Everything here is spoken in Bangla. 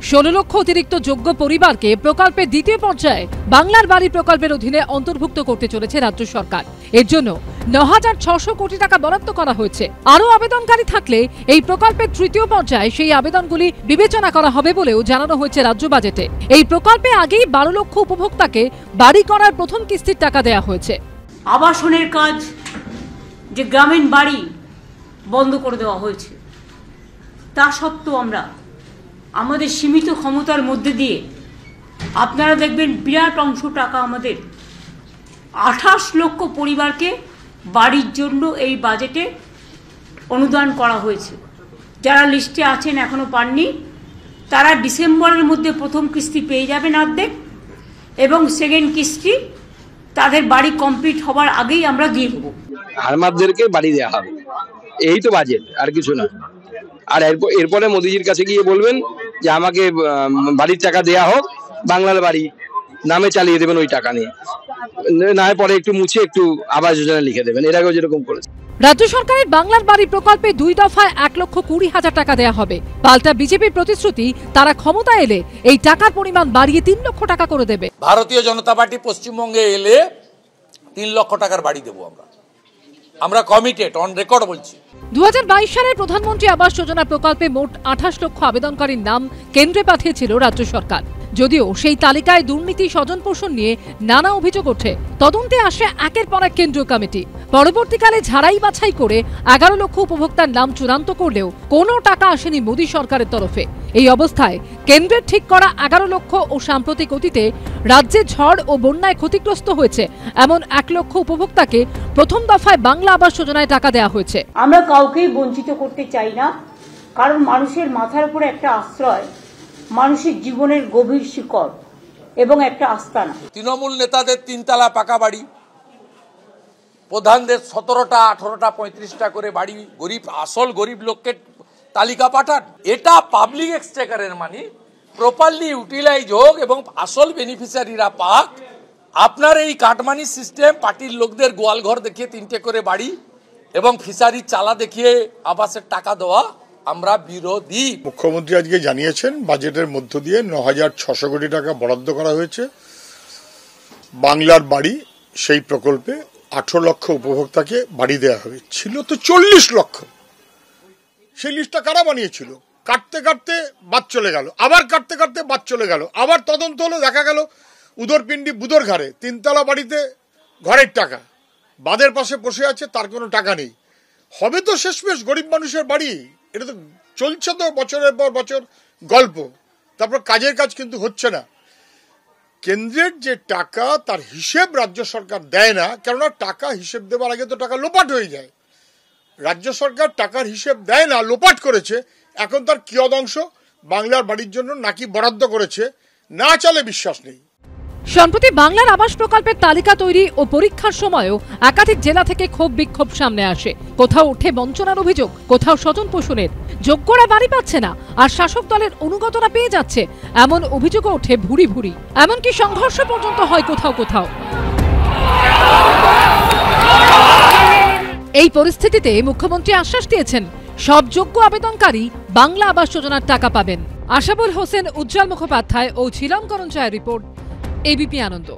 16 লক্ষ অতিরিক্ত যোগ্য পরিবারকে প্রকল্পের দ্বিতীয় পর্যায়ে বাংলার বাড়ি প্রকল্পের অধীনে অন্তর্ভুক্ত করতে চলেছে রাজ্য সরকার। এর জন্য ৯,৬০০ কোটি টাকা বরাদ্দ করা হয়েছে। আরও আবেদনকারী থাকলে এই প্রকল্পের তৃতীয় পর্যায়ে সেই আবেদনগুলি বিবেচনা করা হবে বলেও জানানো হয়েছে রাজ্য বাজেটে। এই প্রকল্পে আগেই 12 লক্ষ উপভোক্তাকে বাড়ি করার প্রথম কিস্তির টাকা দেওয়া হয়েছে। আবাসনের কাজ, যে গ্রামীণ বাড়ি বন্ধ করে দেওয়া হয়েছে, তা সত্ত্বেও আমরা আমাদের সীমিত ক্ষমতার মধ্যে দিয়ে আপনারা দেখবেন বিরাট অংশ টাকা আমাদের 28 লক্ষ পরিবারকে বাড়ির জন্য এই বাজেটে অনুদান করা হয়েছে। যারা লিস্টে আছেন এখনো পাননি, তারা ডিসেম্বরের মধ্যে প্রথম কিস্তি পেয়ে যাবেন অর্ধেক, এবং সেকেন্ড কিস্তি তাদের বাড়ি কমপ্লিট হবার আগেই আমরা দিয়ে দেবো। হারমাতদেরকে বাড়ি দেওয়া হবে, এই তো বাজেট, আর কিছু না। আর এরপরে মোদিজির কাছে গিয়ে বলবেন যে আমাকে বাড়ির টাকা দেয়া হোক, বাংলার বাড়ি নামে চালিয়ে দেবেন ওই টাকা নিয়ে, না পরে একটু মুছে একটু আবাস যোজনা লিখে দেবেন, এর আগেও যেরকম করেছে। রাজ্য সরকারের বাংলার বাড়ি প্রকল্পে 2 দফায় 1,20,000 টাকা দেওয়া হবে। পাল্টা বিজেপির প্রতিশ্রুতি, তারা ক্ষমতা এলে এই টাকার পরিমাণ বাড়িয়ে 3 লক্ষ টাকা করে দেবে। ভারতীয় জনতা পার্টি পশ্চিমবঙ্গে এলে 3 লক্ষ টাকার বাড়ি দেবো আমরা কমিটেড, অন রেকর্ড বলছি। 2022 সালের প্রধানমন্ত্রী আবাস যোজনা প্রকল্পে মোট 28 লক্ষ আবেদনকারীর নাম কেন্দ্রে পাঠিয়েছিল রাজ্য সরকার। যদিও সেই তালিকায় দুর্নীতি, স্বজন পোষণ নিয়ে নানা অভিযোগ ওঠে। তদন্তে আসে একের পর এক কেন্দ্রীয় কমিটি। পরবর্তীকালে ঝাড়াই বাছাই করে 11 লক্ষ উপভোক্তার নাম চূড়ান্ত করলেও কোনো টাকা আসেনি মোদী সরকারের তরফে। এই অবস্থায় কেন্দ্রের ঠিক করা 11 লক্ষ ও সাম্প্রতিক অতীতে রাজ্যে ঝড় ও বন্যায় ক্ষতিগ্রস্ত হয়েছে এমন 1 লক্ষ উপভোক্তাকে প্রথম দফায় বাংলা আবাস যোজনায় টাকা দেওয়া হয়েছে। আমরা কাউকেই বঞ্চিত করতে চাই না, কারণ মানুষের মাথার উপরে একটা আশ্রয়, মানুষের জীবনের গভীর শিকড় এবং একটা আস্তানা। তৃণমূল নেতাদের 3 তলা পাকা বাড়ি, প্রধানদের 17টা 18টা 35টা করে বাড়ি, গরিব আসল গরিব লোককে তালিকা পাঠান। এটা পাবলিক এক্সচেকারের মানি প্রপারলি ইউটিলাইজ হোক এবং আসল বেনিফিশিয়ারিরা পাক। আপনার এই কাটমানি সিস্টেম, পার্টির লোকদের গোয়াল ঘর দেখিয়ে 3টে করে বাড়ি এবং ফিশারির চালা দেখিয়ে আবাসের টাকা দেওয়া আমরা বিরোধী। মুখ্যমন্ত্রী আজকে জানিয়েছেন বাজেটের মধ্য দিয়ে 9,600 কোটি টাকা বরাদ্দ করা হয়েছে বাংলার বাড়ি সেই প্রকল্পে। 18 লক্ষ উপভোক্তাকে বাড়ি দেওয়া হবে। ছিল তো 40 লক্ষ। সেই লিস্টটা কারা বানিয়েছিল? কাটতে কাটতে বাদ চলে গেল, আবার কাটতে কাটতে বাদ চলে গেল, আবার তদন্ত হলো, দেখা গেল উদরপিণ্ডি বুদর ঘাড়ে 3 তলা বাড়িতে ঘরের টাকা, বাঁধের পাশে বসে আছে, তার কোনো টাকা নেই। হবে তো শেষমেশ গরিব মানুষের বাড়ি। এটা তো চলছে তো বছরের পর বছর গল্প, তারপর কাজের কাজ কিন্তু হচ্ছে না। কেন্দ্রের যে টাকা তার হিসেব রাজ্য সরকার দেয় না, কেননা টাকা হিসেব দেওয়ার আগে তো টাকা লোপাট হয়ে যায়। রাজ্য সরকার টাকার হিসেব দেয় না, লোপাট করেছে। এখন তার কিয়দংশ বাংলার বাড়ির জন্য নাকি বরাদ্দ করেছে, না চলে বিশ্বাস নেই। সম্প্রতি বাংলার আবাস প্রকল্পের তালিকা তৈরি ও পরীক্ষার সময়ও একাধিক জেলা থেকে ক্ষোভ বিক্ষোভ সামনে আসে। কোথাও ওঠে বঞ্চনার অভিযোগ, কোথাও স্বজন পোষণের। যোগ্যরা বাড়ি পাচ্ছে না আর শাসক দলের অনুগতরা পেয়ে যাচ্ছে, এমন অভিযোগও ওঠে ভুরি ভুরি। এমনকি সংঘর্ষ পর্যন্ত হয় কোথাও কোথাও। এই পরিস্থিতিতে মুখ্যমন্ত্রী আশ্বাস দিয়েছেন, সব যোগ্য আবেদনকারী বাংলা আবাস যোজনার টাকা পাবেন। আশাবুল হোসেন, উজ্জ্বল মুখোপাধ্যায় ও ঝিলম করঞ্চায়ের রিপোর্ট, এবিপি আনন্দ।